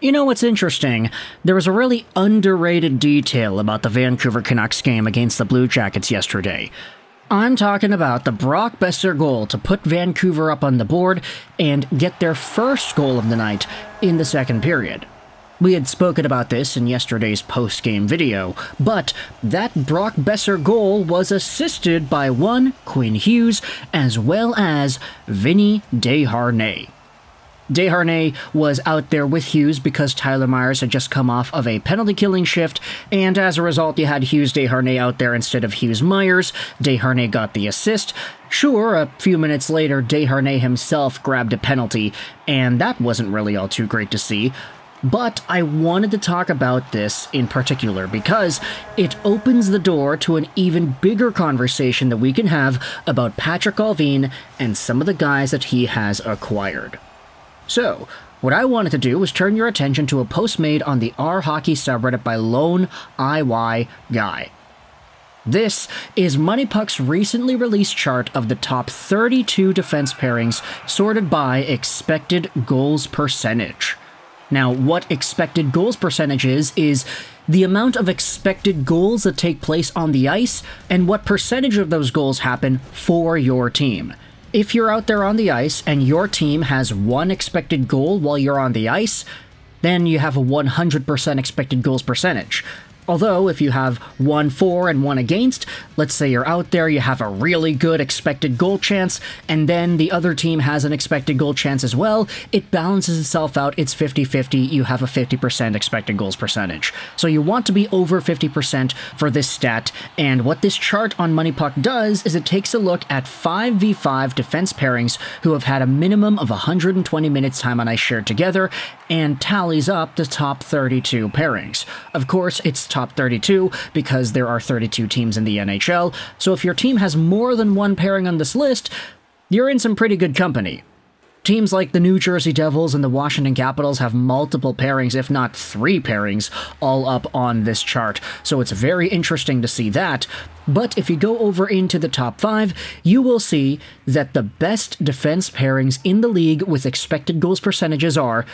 You know what's interesting? There was a really underrated detail about the Vancouver Canucks game against the Blue Jackets yesterday. I'm talking about the Brock Boeser goal to put Vancouver up on the board and get their first goal of the night in the second period. We had spoken about this in yesterday's post-game video, but that Brock Boeser goal was assisted by one Quinn Hughes as well as Vinny Desharnais. Desharnais was out there with Hughes because Tyler Myers had just come off of a penalty-killing shift, and as a result you had Hughes Desharnais out there instead of Hughes Myers. Desharnais got the assist. Sure, a few minutes later Desharnais himself grabbed a penalty, and that wasn't really all too great to see. But I wanted to talk about this in particular because it opens the door to an even bigger conversation that we can have about PATRIK ALLVIN and some of the guys that he has acquired. So, what I wanted to do was turn your attention to a post made on the R-Hockey subreddit by Lone IY Guy. This is MoneyPuck's recently released chart of the top 32 defense pairings sorted by expected goals percentage. Now, what expected goals percentage is the amount of expected goals that take place on the ice and what percentage of those goals happen for your team. If you're out there on the ice and your team has one expected goal while you're on the ice, then you have a 100% expected goals percentage. Although, if you have 1 for and 1 against, let's say you're out there, you have a really good expected goal chance, and then the other team has an expected goal chance as well, it balances itself out, it's 50-50, you have a 50% expected goals percentage. So you want to be over 50% for this stat, and what this chart on MoneyPuck does is it takes a look at 5v5 defense pairings who have had a minimum of 120 minutes time on ice shared together, and tallies up the top 32 pairings. Of course, it's top 32 because there are 32 teams in the NHL, so if your team has more than one pairing on this list, you're in some pretty good company. Teams like the New Jersey Devils and the Washington Capitals have multiple pairings, if not 3 pairings, all up on this chart, so it's very interesting to see that. But if you go over into the top 5, you will see that the best defense pairings in the league with expected goals percentages are: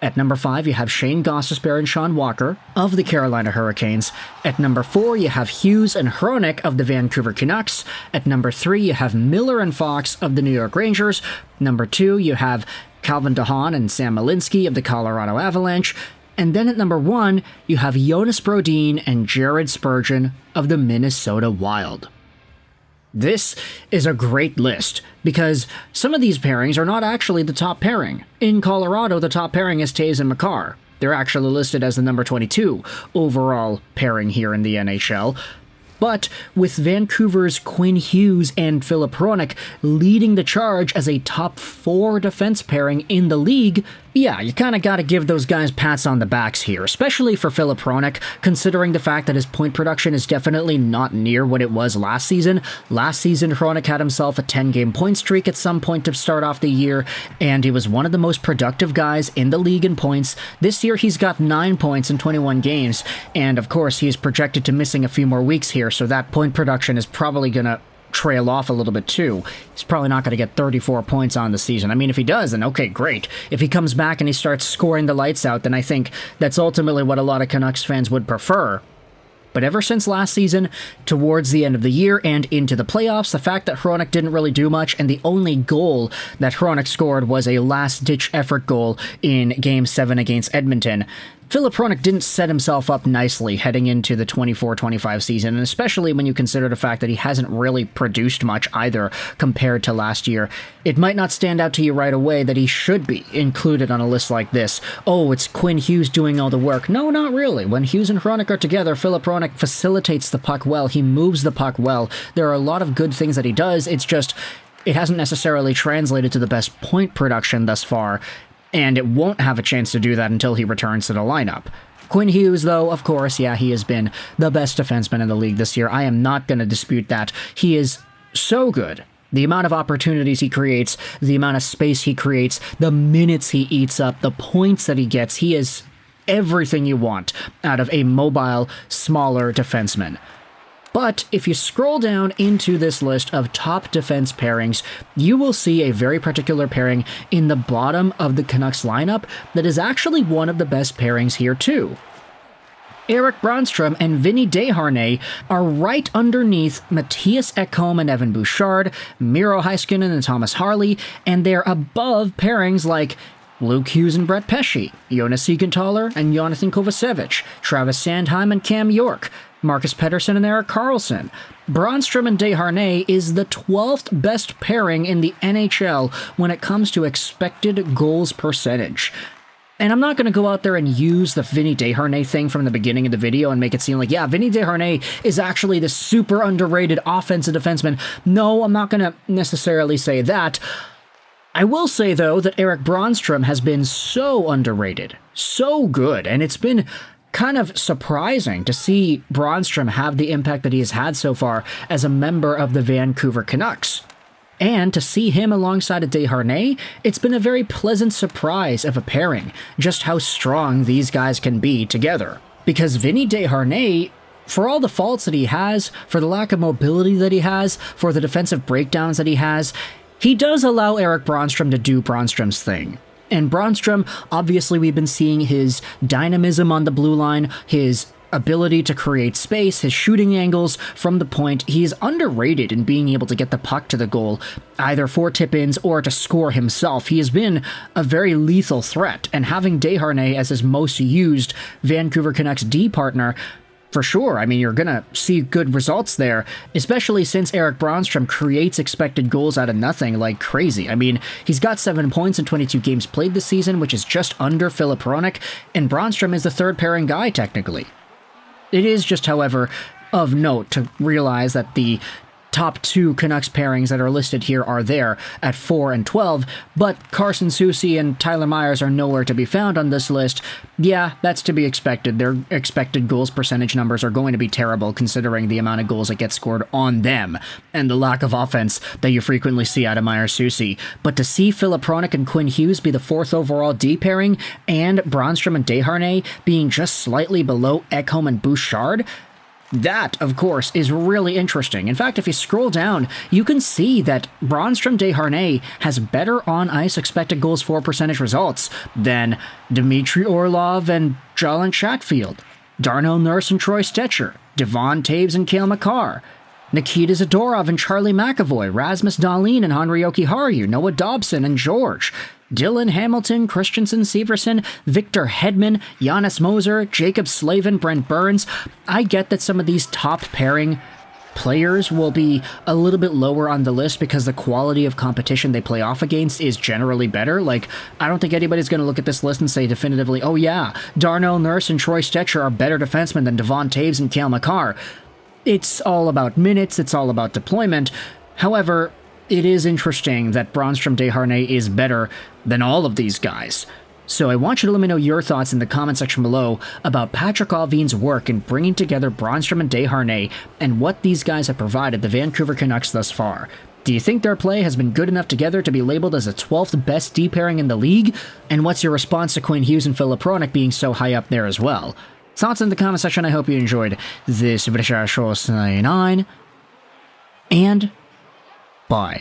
at number 5, you have Shane Gostisbehere and Sean Walker of the Carolina Hurricanes. At number 4, you have Hughes and Hronek of the Vancouver Canucks. At number 3, you have Miller and Fox of the New York Rangers. Number 2, you have Calvin DeHaan and Sam Malinski of the Colorado Avalanche. And then at number 1, you have Jonas Brodin and Jared Spurgeon of the Minnesota Wild. This is a great list, because some of these pairings are not actually the top pairing. In Colorado, the top pairing is Toews and Makar. They're actually listed as the number 22 overall pairing here in the NHL. But with Vancouver's Quinn Hughes and Filip Hronek leading the charge as a top 4 defense pairing in the league, yeah, you kind of got to give those guys pats on the backs here, especially for Filip Hronek, considering the fact that his point production is definitely not near what it was last season. Last season, Hronek had himself a 10-game point streak at some point to start off the year, and he was one of the most productive guys in the league in points. This year, he's got 9 points in 21 games, and of course, he is projected to missing a few more weeks here, so that point production is probably going to trail off a little bit too. He's probably not going to get 34 points on the season. I mean, if he does, then okay, great. If he comes back and he starts scoring the lights out, then I think that's ultimately what a lot of Canucks fans would prefer. But ever since last season, towards the end of the year and into the playoffs, the fact that Hronek didn't really do much, and the only goal that Hronek scored was a last-ditch effort goal in Game 7 against Edmonton, Filip Hronek didn't set himself up nicely heading into the 24-25 season, and especially when you consider the fact that he hasn't really produced much either compared to last year. It might not stand out to you right away that he should be included on a list like this. Oh, it's Quinn Hughes doing all the work. No, not really. When Hughes and Hronek are together, Filip Hronek facilitates the puck well. He moves the puck well. There are a lot of good things that he does. It's just, it hasn't necessarily translated to the best point production thus far, and it won't have a chance to do that until he returns to the lineup. Quinn Hughes, though, of course, yeah, he has been the best defenseman in the league this year. I am not going to dispute that. He is so good. The amount of opportunities he creates, the amount of space he creates, the minutes he eats up, the points that he gets, he is everything you want out of a mobile, smaller defenseman. But if you scroll down into this list of top defense pairings, you will see a very particular pairing in the bottom of the Canucks lineup that is actually one of the best pairings here too. Erik Brannstrom and Vinny Desharnais are right underneath Mattias Ekholm and Evan Bouchard, Miro Heiskanen and Thomas Harley, and they're above pairings like Luke Hughes and Brett Pesce, Jonas Siegenthaler and Jonathan Kovacevic, Travis Sanheim and Cam York, Marcus Pettersson and Erik Karlsson. Brannstrom and Desharnais is the 12th best pairing in the NHL when it comes to expected goals percentage. And I'm not going to go out there and use the Vinny Desharnais thing from the beginning of the video and make it seem like, yeah, Vinny Desharnais is actually the super underrated offensive defenseman. No, I'm not going to necessarily say that. I will say, though, that Erik Brannstrom has been so underrated, so good, and it's been kind of surprising to see Brannstrom have the impact that he has had so far as a member of the Vancouver Canucks. And to see him alongside of Desharnais, it's been a very pleasant surprise of a pairing, just how strong these guys can be together. Because Vinny Desharnais, for all the faults that he has, for the lack of mobility that he has, for the defensive breakdowns that he does allow Erik Brannstrom to do Brannstrom's thing. And Brannstrom, obviously we've been seeing his dynamism on the blue line, his ability to create space, his shooting angles from the point. He is underrated in being able to get the puck to the goal, either for tip-ins or to score himself. He has been a very lethal threat, and having Desharnais as his most used Vancouver Canucks D partner, for sure, I mean, you're going to see good results there, especially since Erik Brannstrom creates expected goals out of nothing like crazy. I mean, he's got 7 points in 22 games played this season, which is just under Filip Hronek, and Brannstrom is the third pairing guy, technically. It is just, however, of note to realize that the top 2 Canucks pairings that are listed here are there at 4 and 12, but Carson Soucy and Tyler Myers are nowhere to be found on this list. Yeah, that's to be expected. Their expected goals percentage numbers are going to be terrible considering the amount of goals that get scored on them and the lack of offense that you frequently see out of Myers Soucy. But to see Filip Hronek and Quinn Hughes be the 4th overall D pairing and Brannstrom and Desharnais being just slightly below Ekholm and Bouchard, that, of course, is really interesting. In fact, if you scroll down, you can see that Brannstrom Desharnais has better on-ice expected goals for percentage results than Dmitry Orlov and Jalen Chatfield, Darnell Nurse and Troy Stecher, Devon Toews and Cale Makar, Nikita Zadorov and Charlie McAvoy, Rasmus Dahlin and Henri Jokiharju, Noah Dobson and George, Dylan Hamilton, Christensen Severson, Victor Hedman, Giannis Moser, Jacob Slavin, Brent Burns. I get that some of these top pairing players will be a little bit lower on the list because the quality of competition they play off against is generally better. Like, I don't think anybody's going to look at this list and say definitively, oh yeah, Darnell Nurse and Troy Stecher are better defensemen than Devon Toews and Cale Makar. It's all about minutes, it's all about deployment. However, it is interesting that Brannstrom Desharnais is better than all of these guys. So I want you to let me know your thoughts in the comment section below about Patrik Allvin's work in bringing together Brannstrom and Desharnais and what these guys have provided the Vancouver Canucks thus far. Do you think their play has been good enough together to be labeled as the 12th best D pairing in the league? And what's your response to Quinn Hughes and Filip Hronek being so high up there as well? Thoughts in the comment section. I hope you enjoyed this video. And bye.